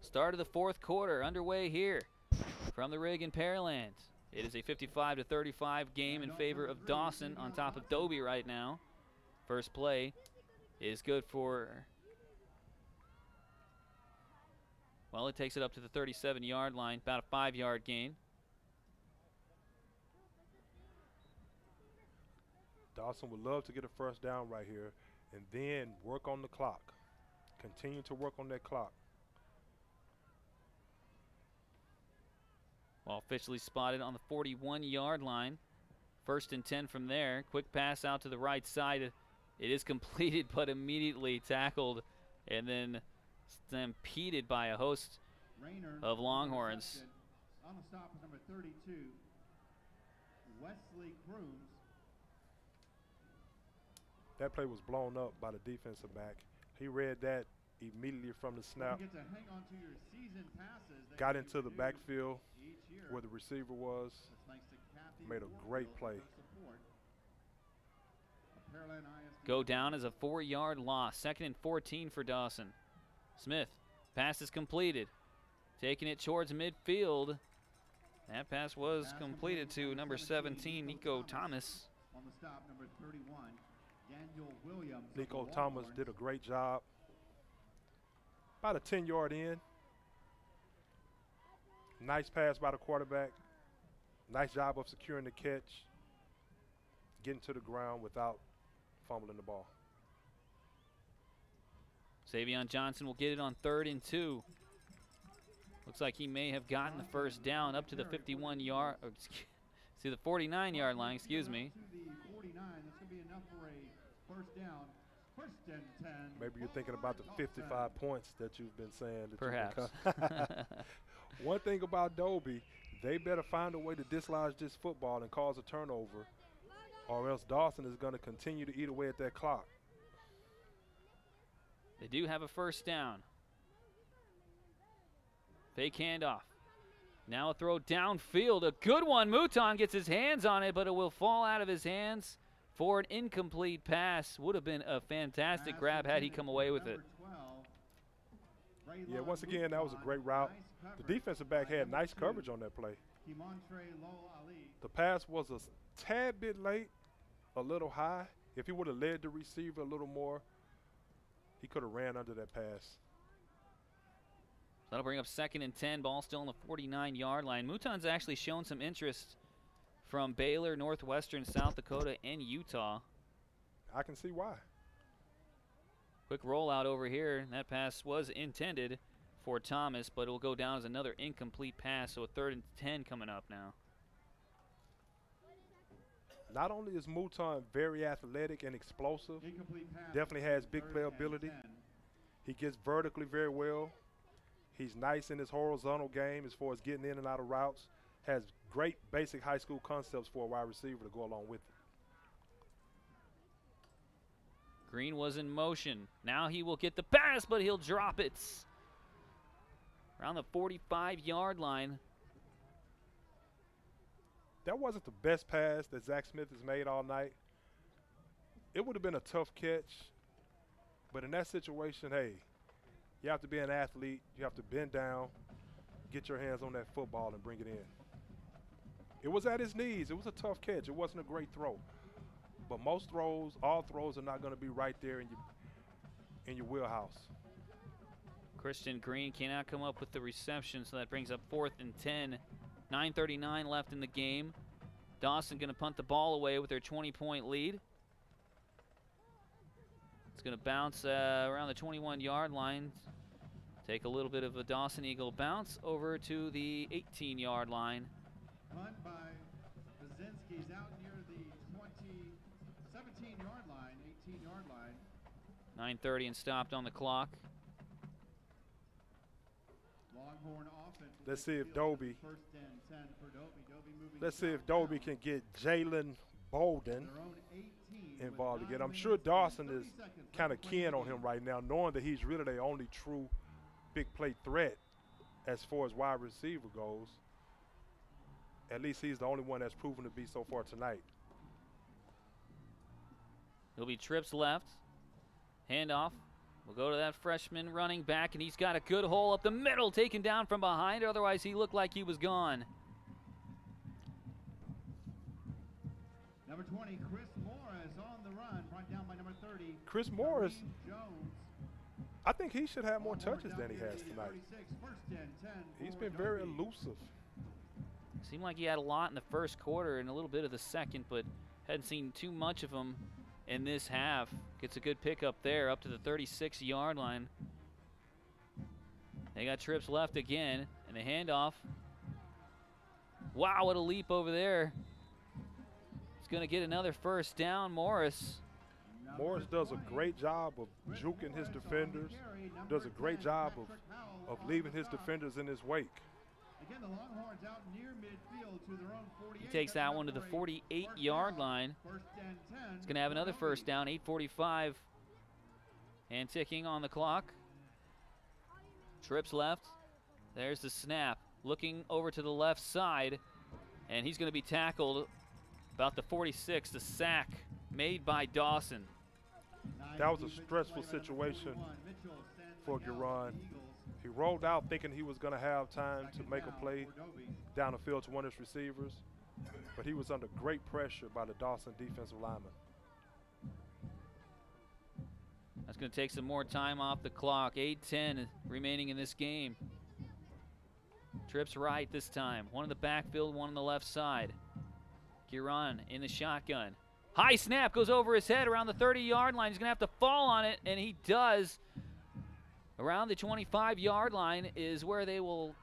Start of the fourth quarter underway here from the rig in Pearland. It is a 55-35 game in favor of Dawson on top of Dobie right now. First play is good for, well, it takes it up to the 37-yard line, about a 5-yard gain. Dawson would love to get a first down right here and then work on the clock. Continue to work on that clock. Ball officially spotted on the 41-yard line. 1st and 10 from there. Quick pass out to the right side. It is completed, but immediately tackled and then stampeded by a host of Longhorns. On the stop is number 32, Wesley Crooms. That play was blown up by the defensive back. He read that immediately from the snap. Got into the backfield where the receiver was. Made a great play. Go down as a 4-yard loss. 2nd and 14 for Dawson. Smith, pass is completed. Taking it towards midfield. That pass was completed to number 17, Nico Thomas. On the stop, number 31, Daniel Williams. Nico Thomas did a great job. About a 10-yard in. Nice pass by the quarterback. Nice job of securing the catch. Getting to the ground without fumbling the ball. Savion Johnson will get it on 3rd and 2. Looks like he may have gotten the first down up to the 51-yard, to the 49-yard line, excuse me. Maybe you're thinking about the 55 points that you've been saying. That perhaps. One thing about Dobie, they better find a way to dislodge this football and cause a turnover, or else Dawson is going to continue to eat away at that clock. They do have a first down. Fake handoff. Now a throw downfield. A good one. Mouton gets his hands on it, but it will fall out of his hands for an incomplete pass. Would have been a fantastic grab had he come away with it. Yeah, once again, that was a great route. The defensive back had nice coverage on that play. The pass was a tad bit late, a little high. If he would have led the receiver a little more, he could have ran under that pass. That'll bring up 2nd and 10. Ball still on the 49-yard line. Mouton's actually shown some interest from Baylor, Northwestern, South Dakota, and Utah. I can see why. Quick rollout over here. That pass was intended for Thomas, but it will go down as another incomplete pass, so a 3rd and 10 coming up now. Not only is Mouton very athletic and explosive, definitely has big playability. He gets vertically very well. He's nice in his horizontal game as far as getting in and out of routes. Has great basic high school concepts for a wide receiver to go along with it. Green was in motion. Now he will get the pass, but he'll drop it. Around the 45-yard line. That wasn't the best pass that Zach Smith has made all night. It would have been a tough catch. But in that situation, hey, you have to be an athlete. You have to bend down, get your hands on that football, and bring it in. It was at his knees. It was a tough catch. It wasn't a great throw. But most throws, all throws are not going to be right there in your wheelhouse. Christian Green cannot come up with the reception, so that brings up 4th and 10. 9:39 left in the game. Dawson going to punt the ball away with their 20-point lead. It's going to bounce around the 21-yard line. Take a little bit of a Dawson Eagle bounce over to the 18-yard line. Punt by Bazinski's out near the 17-yard line, 18-yard line. 9:30 and stopped on the clock. Longhorn offense. Let's see if Dobie. 1st and 10 for Dobie. Let's see if Dobie can get Jalen Bolden involved again. I'm sure Dawson is kind of keying on him right now, knowing that he's really the only true big play threat as far as wide receiver goes. At least he's the only one that's proven to be so far tonight. It'll be trips left. Handoff We'll go to that freshman running back, and he's got a good hole up the middle, taken down from behind. Otherwise, he looked like he was gone. Number 20, Chris Morris on the run, brought down by number 30. Chris Morris, Kareem Jones. I think he should have more Longhorn touches than he has Dobie, tonight. 36, first and 10 He's for been very Dobie. elusive. Seemed like he had a lot in the first quarter and a little bit of the second, but hadn't seen too much of him in this half. Gets a good pickup there, up to the 36-yard line. They got trips left again, and the handoff. Wow, what a leap over there. He's going to get another first down, Morris. Morris does a great job of juking his defenders, does a great job of leaving his defenders in his wake. Again, the Longhorns out near midfield to their own 48. He takes that one to the 48-yard line. First and 10. He's going to have another first down, 8:45 and ticking on the clock. Trips left. There's the snap. Looking over to the left side, and he's going to be tackled about the 46, the sack made by Dawson. That was a stressful situation for Giron. He rolled out thinking he was going to have time to make a play down the field to one of his receivers, but he was under great pressure by the Dawson defensive lineman. That's going to take some more time off the clock. 8:10 remaining in this game. Trips right this time. One in the backfield, one on the left side. Giron in the shotgun. High snap goes over his head around the 30-yard line. He's going to have to fall on it, and he does. Around the 25-yard line is where they will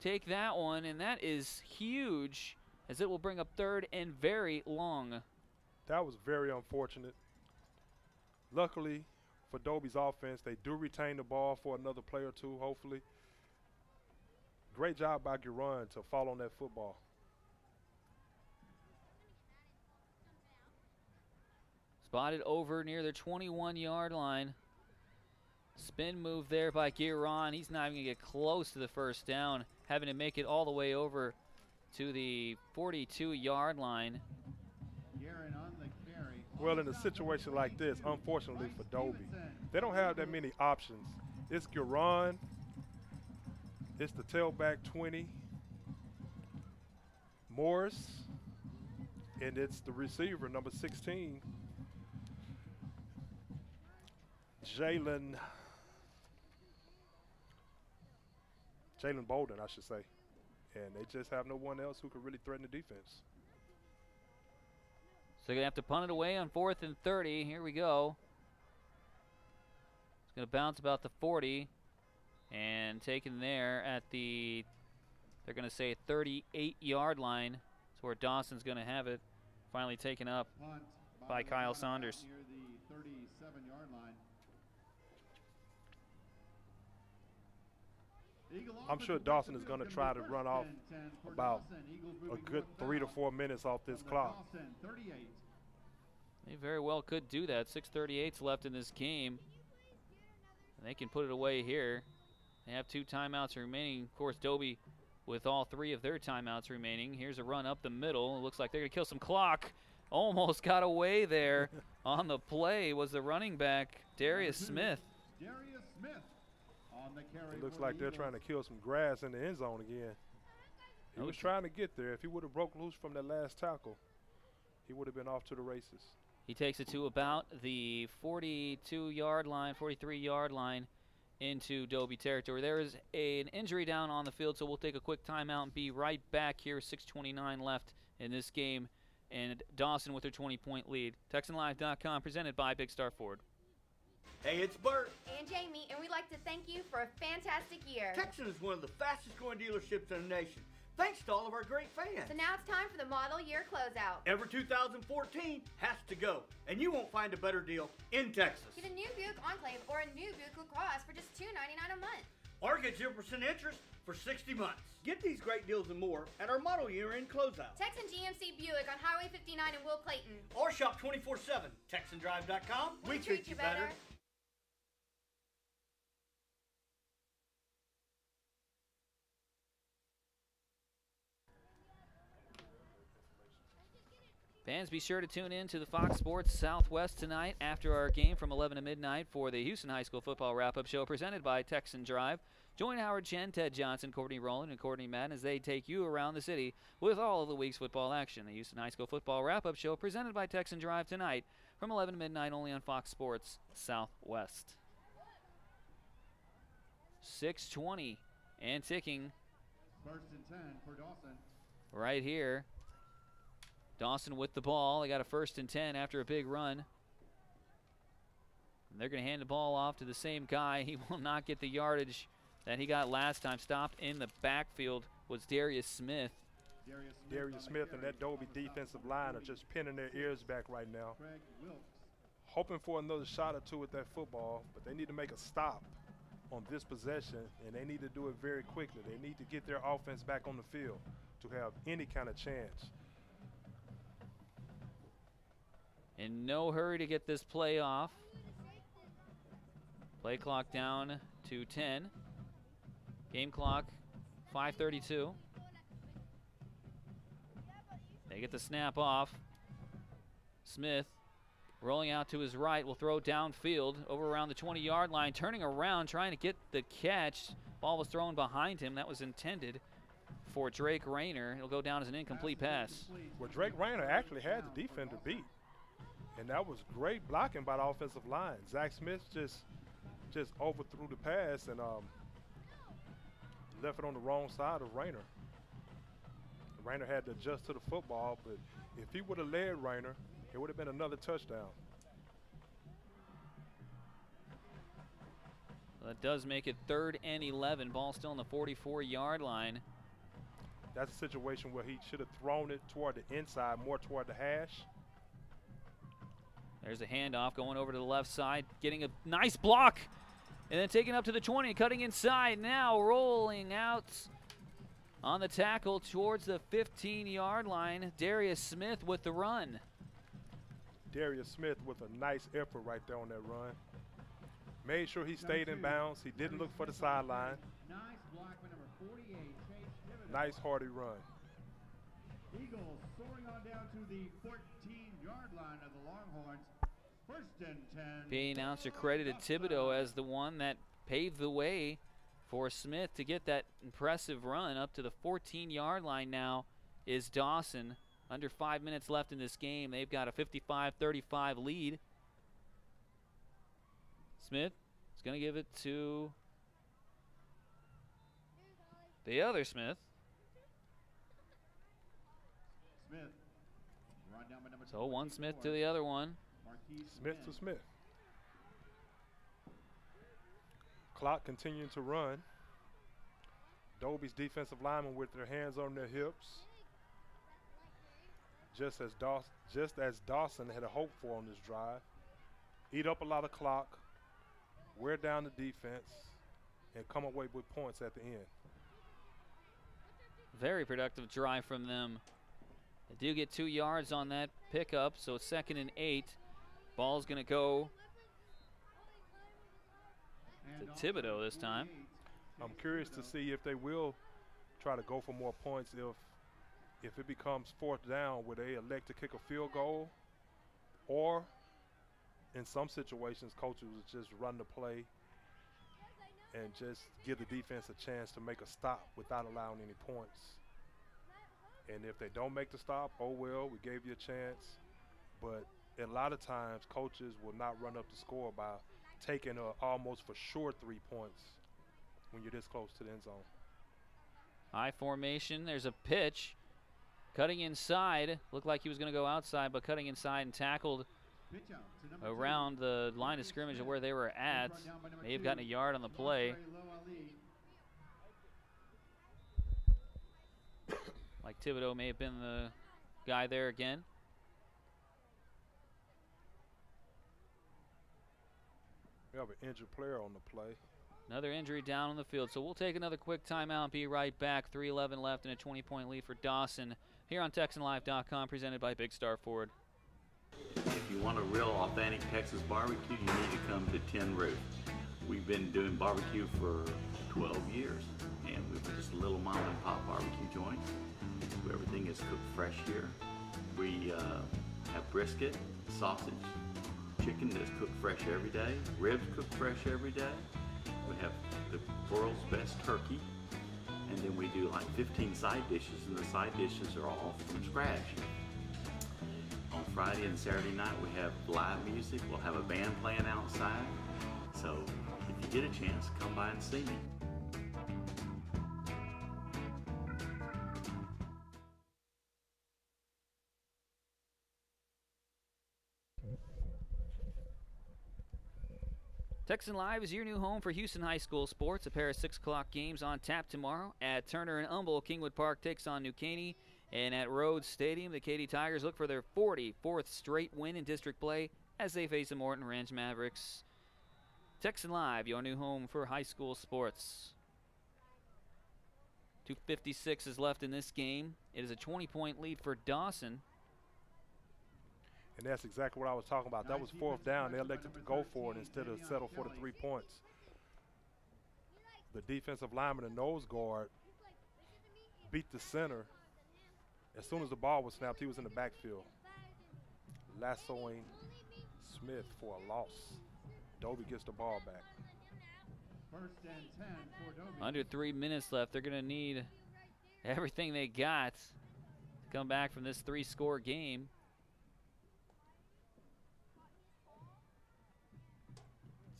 take that one, and that is huge, as it will bring up third and very long. That was very unfortunate. Luckily for Dobie's offense, they do retain the ball for another play or two, hopefully. Great job by Giron to fall on that football. Spotted over near the 21-yard line. Spin move there by Giron. He's not even going to get close to the first down, having to make it all the way over to the 42-yard line. Well, in a situation like this, unfortunately for Dobie, they don't have that many options. It's Giron, it's the tailback 20, Morris, and it's the receiver, number 16, Jalen Bolden, I should say. And they just have no one else who could really threaten the defense. So they're going to have to punt it away on 4th and 30. Here we go. It's going to bounce about the 40 and taken there at the, they're going to say 38-yard line. That's where Dawson's going to have it. Finally taken up by Kyle Saunders. Near the 37-yard line. I'm sure Dawson is going to try to run off about a good 3 to 4 minutes off this clock. They very well could do that. 6:38 left in this game. And they can put it away here. They have 2 timeouts remaining. Of course, Dobie with all 3 of their timeouts remaining. Here's a run up the middle. It looks like they're going to kill some clock. Almost got away there on the play was the running back, Darius Smith. Darius Smith. It looks like they're trying to kill some grass in the end zone again. He was trying to get there. If he would have broke loose from that last tackle, he would have been off to the races. He takes it to about the 42-yard line, 43-yard line into Dobie territory. There is an injury down on the field, so we'll take a quick timeout and be right back here. 6:29 left in this game, and Dawson with their 20-point lead. TexanLive.com presented by Big Star Ford. Hey, it's Bert. And Jamie, and we'd like to thank you for a fantastic year. Texan is one of the fastest growing dealerships in the nation, thanks to all of our great fans. So now it's time for the model year closeout. Ever 2014 has to go, and you won't find a better deal in Texas. Get a new Buick Enclave or a new Buick LaCrosse for just $299 a month. Or get 0% interest for 60 months. Get these great deals and more at our model year end closeout. Texan GMC Buick on Highway 59 in Will Clayton. Or shop 24/7. TexanDrive.com. We treat you better. Fans, be sure to tune in to the Fox Sports Southwest tonight after our game from 11 to midnight for the Houston High School Football Wrap-Up Show presented by Texan Drive. Join Howard Chen, Ted Johnson, Courtney Rowland, and Courtney Madden as they take you around the city with all of the week's football action. The Houston High School Football Wrap-Up Show presented by Texan Drive tonight from 11 to midnight only on Fox Sports Southwest. 6:20 and ticking. 1st and 10 for Dawson. Right here. Dawson with the ball. They got a 1st and 10 after a big run. And they're going to hand the ball off to the same guy. He will not get the yardage that he got last time. Stopped in the backfield was Darius Smith. Darius Smith and that Dobie defensive line are just pinning their ears back right now. Hoping for another shot or two with that football, but they need to make a stop on this possession, and they need to do it very quickly. They need to get their offense back on the field to have any kind of chance. In no hurry to get this play off. Play clock down to 10. Game clock 5:32. They get the snap off. Smith rolling out to his right, will throw downfield over around the 20-yard line, turning around, trying to get the catch. Ball was thrown behind him. That was intended for Drake Rayner. It'll go down as an incomplete pass. Well, Drake Rayner actually had the defender beat, and that was great blocking by the offensive line. Zach Smith just overthrew the pass and left it on the wrong side of Rayner. Rayner had to adjust to the football, but if he would have led Rayner, it would have been another touchdown. Well, that does make it 3rd and 11. Ball still on the 44-yard line. That's a situation where he should have thrown it toward the inside, more toward the hash. There's a handoff going over to the left side, getting a nice block, and then taking up to the 20, cutting inside, now rolling out on the tackle towards the 15-yard line. Darius Smith with the run. Darius Smith with a nice effort right there on that run. Made sure he stayed in bounds. He didn't look for the sideline. Nice block by number 48, Chase. Nice hardy run. Eagles soaring on down to the 14-yard line of the Longhorns. 1st and 10. PA announcer credited Thibodeau as the one that paved the way for Smith to get that impressive run up to the 14-yard line. Now is Dawson. Under 5 minutes left in this game. They've got a 55-35 lead. Smith is going to give it to the other Smith. Smith. Run down by number So one Smith to the other one. Smith to Smith. Clock continuing to run. Dobie's defensive linemen with their hands on their hips. Just as Dawson had a hope for on this drive. Eat up a lot of clock, wear down the defense, and come away with points at the end. Very productive drive from them. They do get 2 yards on that pickup, so it's 2nd and 8. Ball's going to go to Thibodeau this time. I'm curious to see if they will try to go for more points if it becomes 4th down, where they elect to kick a field goal, or in some situations, coaches will just run the play and just give the defense a chance to make a stop without allowing any points. And if they don't make the stop, oh well, we gave you a chance. But a lot of times, coaches will not run up the score by taking almost for sure 3 points when you're this close to the end zone. High formation, there's a pitch. Cutting inside, looked like he was going to go outside, but cutting inside and tackled around the line of scrimmage of where they were at. May have gotten a yard on the play. Like Thibodeau may have been the guy there again. We have an injured player on the play. Another injury down on the field. So we'll take another quick timeout and be right back. 3:11 left and a 20-point lead for Dawson here on TexanLive.com, presented by Big Star Ford. If you want a real authentic Texas barbecue, you need to come to Tin Roof. We've been doing barbecue for 12 years, and we're just a little mom and pop barbecue joint. Everything is cooked fresh here. We have brisket, sausage, chicken that's cooked fresh every day, ribs cooked fresh every day. We have the world's best turkey, and then we do like 15 side dishes, and the side dishes are all from scratch. On Friday and Saturday night, we have live music. We'll have a band playing outside. So if you get a chance, come by and see me. Texan Live is your new home for Houston High School sports. A pair of 6 o'clock games on tap tomorrow. At Turner and Humble, Kingwood Park takes on New Caney. And at Rhodes Stadium, the Katy Tigers look for their 44th straight win in district play as they face the Morton Ranch Mavericks. Texan Live, your new home for high school sports. 2:56 is left in this game. It is a 20-point lead for Dawson. And that's exactly what I was talking about. That was 4th down. They elected to go for it instead of settle for the 3 points. The defensive lineman and nose guard beat the center. As soon as the ball was snapped, he was in the backfield, lassoing Smith for a loss. Dobie gets the ball back. 1st and 10 for Dobie. Under 3 minutes left. They're going to need everything they got to come back from this 3-score game.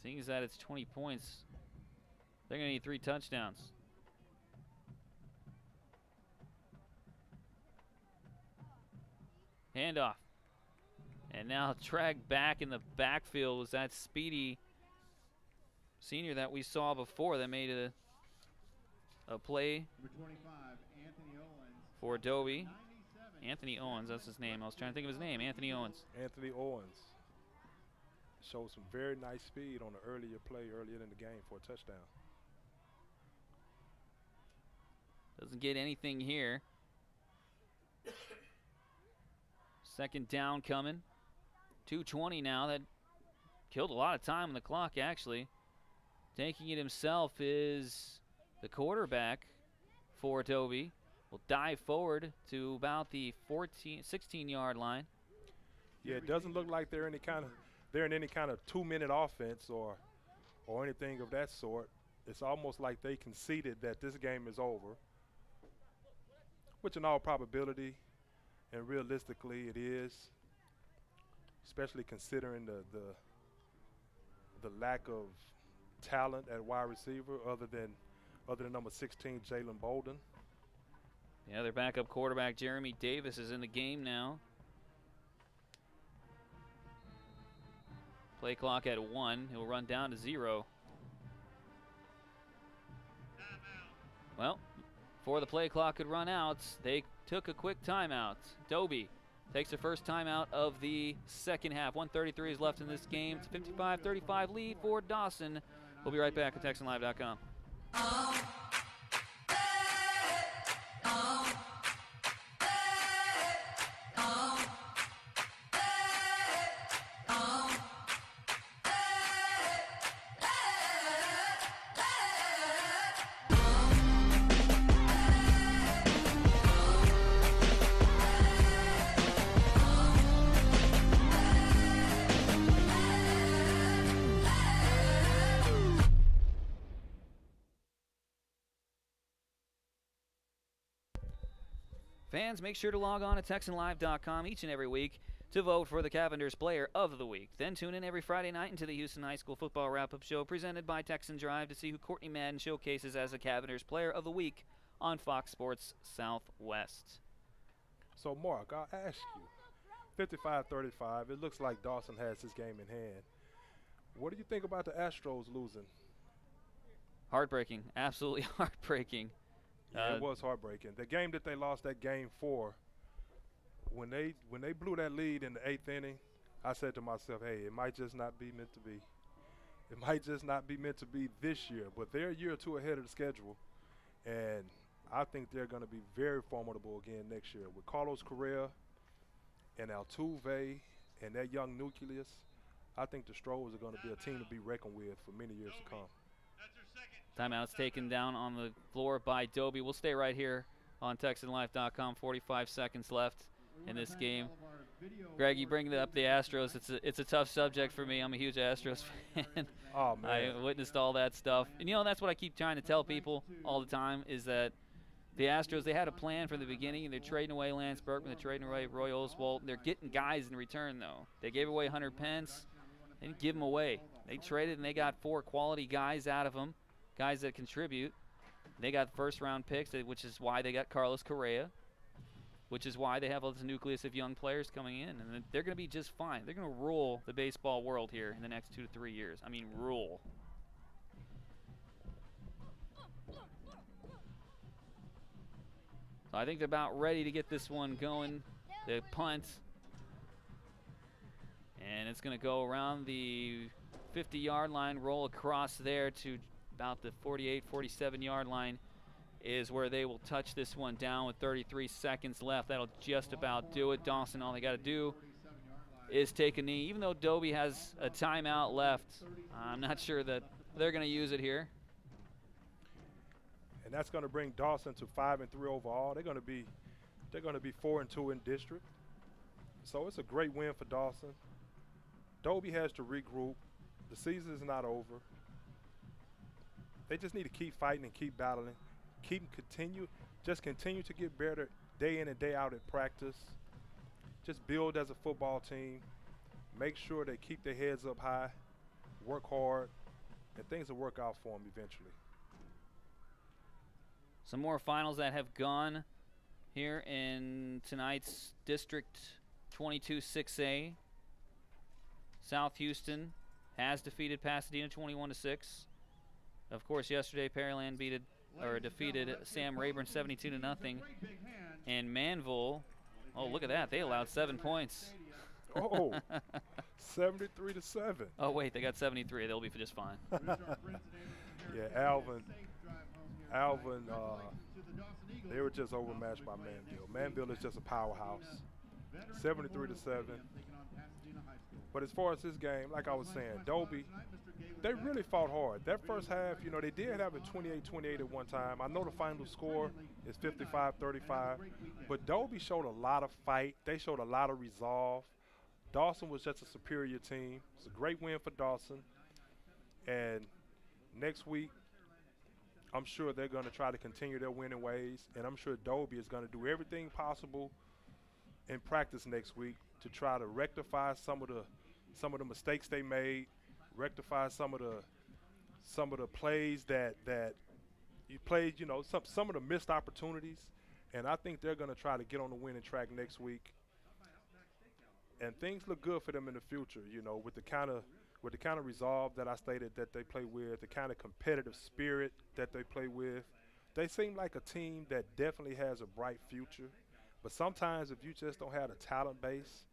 Seeing as that it's 20 points, they're going to need 3 touchdowns. Handoff. And now dragged back in the backfield was that speedy senior that we saw before that made a play Number 25, Anthony Owens. for Dobie. 97. Anthony Owens, that's his name. I was trying to think of his name. Anthony Owens. Anthony Owens showed some very nice speed on the earlier play earlier in the game for a touchdown. Doesn't get anything here. 2nd down coming. 2:20 now. That killed a lot of time on the clock, actually. Taking it himself is the quarterback for Dobie. Will dive forward to about the 16-yard line. Yeah, it doesn't look like they're in any kind of 2-minute offense or anything of that sort. It's almost like they conceded that this game is over, which in all probability and realistically it is, especially considering the lack of talent at wide receiver other than number 16, Jalen Bolden. Yeah, their backup quarterback, Jeremy Davis, is in the game now. Play clock at 1. He'll run down to 0. Well, before the play clock could run out, they took a quick timeout. Dobie takes their first timeout of the second half. 1:33 is left in this game. It's a 55-35 lead for Dawson. We'll be right back at TexanLive.com. Fans, make sure to log on to TexanLive.com each and every week to vote for the Cavenders Player of the Week. Then tune in every Friday night into the Houston High School Football Wrap-Up Show presented by Texan Drive to see who Courtney Madden showcases as the Cavenders Player of the Week on Fox Sports Southwest. So, Mark, I'll ask you, 55-35, it looks like Dawson has this game in hand. What do you think about the Astros losing? Heartbreaking. Absolutely heartbreaking. Yeah, it was heartbreaking. The game that they lost, that game 4, when they blew that lead in the 8th inning, I said to myself, hey, it might just not be meant to be. It might just not be meant to be this year, but they're a year or two ahead of the schedule, and I think they're going to be very formidable again next year. With Carlos Correa and Altuve and that young nucleus, I think the Stros are going to be a team to be reckoned with for many years to come. Timeout's taken down on the floor by Dobie. We'll stay right here on TexanLife.com. 45 seconds left in this game. Greg, you bring up the Astros. It's a tough subject for me. I'm a huge Astros fan. Oh, man. I witnessed all that stuff. And, you know, that's what I keep trying to tell people all the time is that the Astros, they had a plan from the beginning, and they're trading away Lance Berkman, they're trading away Roy Oswalt. They're getting guys in return, though. They gave away Hunter Pence. They didn't give him away. They traded, and they got 4 quality guys out of them, guys that contribute. They got first-round picks, which is why they got Carlos Correa, which is why they have all this nucleus of young players coming in. And they're going to be just fine. They're going to rule the baseball world here in the next 2 to 3 years. I mean, rule. So I think they're about ready to get this one going. The punt. And it's going to go around the 50-yard line, roll across there to about the 48, 47-yard line is where they will touch this one down with 33 seconds left. That'll just about do it. Dawson, all they got to do is take a knee. Even though Dobie has a timeout left, I'm not sure that they're going to use it here. And that's going to bring Dawson to 5-3 overall. They're going to be 4-2 in district. So it's a great win for Dawson. Dobie has to regroup. The season is not over. They just need to keep fighting and keep battling. Continue to get better day in and day out at practice. Just build as a football team. Make sure they keep their heads up high, work hard, and things will work out for them eventually. Some more finals that have gone here in tonight's District 22 6A. South Houston has defeated Pasadena 21-6. Of course, yesterday Pearland defeated Sam Rayburn 72-0. And Manville, oh, look at that. They allowed 7 points. Oh, 73-7. Oh, wait, they got 73. They'll be just fine. Yeah, Alvin, they were just overmatched by Manville. Manville is just a powerhouse. 73-7. But as far as this game, like I was saying, Dobie, they really fought hard. That first half, you know, they did have it 28-28 at one time. I know the final score is 55-35, but Dobie showed a lot of fight. They showed a lot of resolve. Dawson was just a superior team. It's a great win for Dawson. And next week, I'm sure they're going to try to continue their winning ways, and I'm sure Dobie is going to do everything possible in practice next week to try to rectify some of the mistakes they made, rectify some of the plays that you played, you know, some of the missed opportunities, and I think they're going to try to get on the winning track next week. And things look good for them in the future, you know, with the kind of resolve that I stated that they play with, the kind of competitive spirit that they play with. They seem like a team that definitely has a bright future. But sometimes if you just don't have the talent base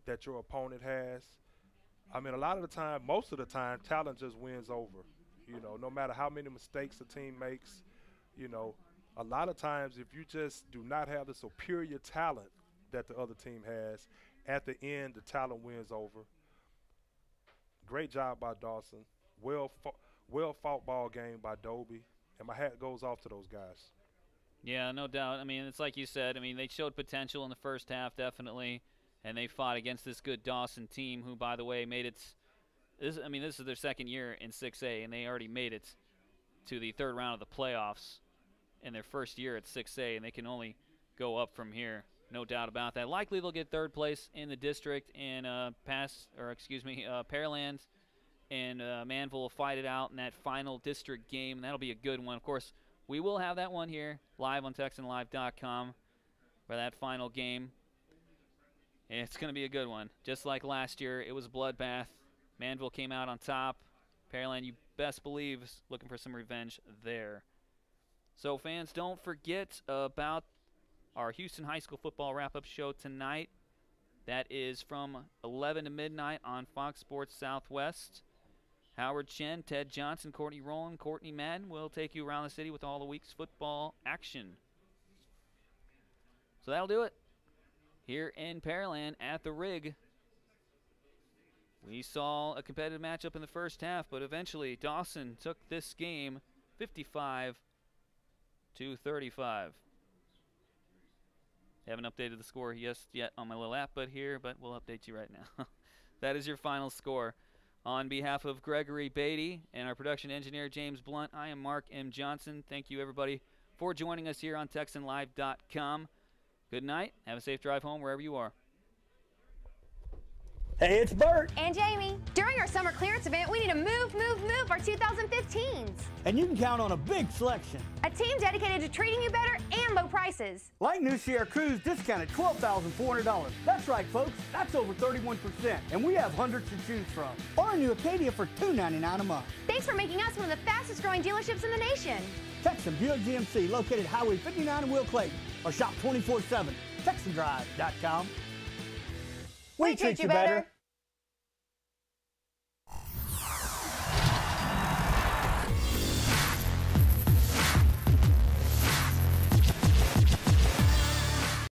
that your opponent has, I mean, a lot of the time, most of the time, talent just wins over. You know, no matter how many mistakes a team makes, you know, a lot of times if you just do not have the superior talent that the other team has, at the end, the talent wins over. Great job by Dawson. Well fought ball game by Dobie. And my hat goes off to those guys. Yeah, no doubt. I mean, it's like you said. I mean, they showed potential in the first half, definitely. And they fought against this good Dawson team who, by the way, made it. This is their second year in 6A, and they already made it to the third round of the playoffs in their first year at 6A, and they can only go up from here. No doubt about that. Likely they'll get third place in the district in Pearland, and Manville will fight it out in that final district game, and that'll be a good one. Of course, we will have that one here live on TexanLive.com for that final game. And it's going to be a good one. Just like last year, it was a bloodbath. Manville came out on top. Pearland, you best believe, is looking for some revenge there. So fans, don't forget about our Houston High School football wrap-up show tonight. That is from 11 to midnight on Fox Sports Southwest. Howard Chen, Ted Johnson, Courtney Rowland, Courtney Madden will take you around the city with all the week's football action. So that'll do it. Here in Pearland at the Rig, we saw a competitive matchup in the first half, but eventually Dawson took this game 55-35. Haven't updated the score yet on my little app, but we'll update you right now. That is your final score. On behalf of Gregory Beatty and our production engineer, James Blunt, I am Mark M. Johnson. Thank you, everybody, for joining us here on TexanLive.com. Good night. Have a safe drive home wherever you are. Hey, it's Bert. And Jamie. During our summer clearance event, we need to move our 2015s. And you can count on a big selection. A team dedicated to treating you better and low prices. Like new Sierra Cruise discounted $12,400. That's right, folks. That's over 31%. And we have hundreds to choose from. Or a new Acadia for $299 a month. Thanks for making us one of the fastest growing dealerships in the nation. Texan Buick GMC, located Highway 59 in Will Clayton. Or shop 24/7. TexanDrive.com. We treat you better.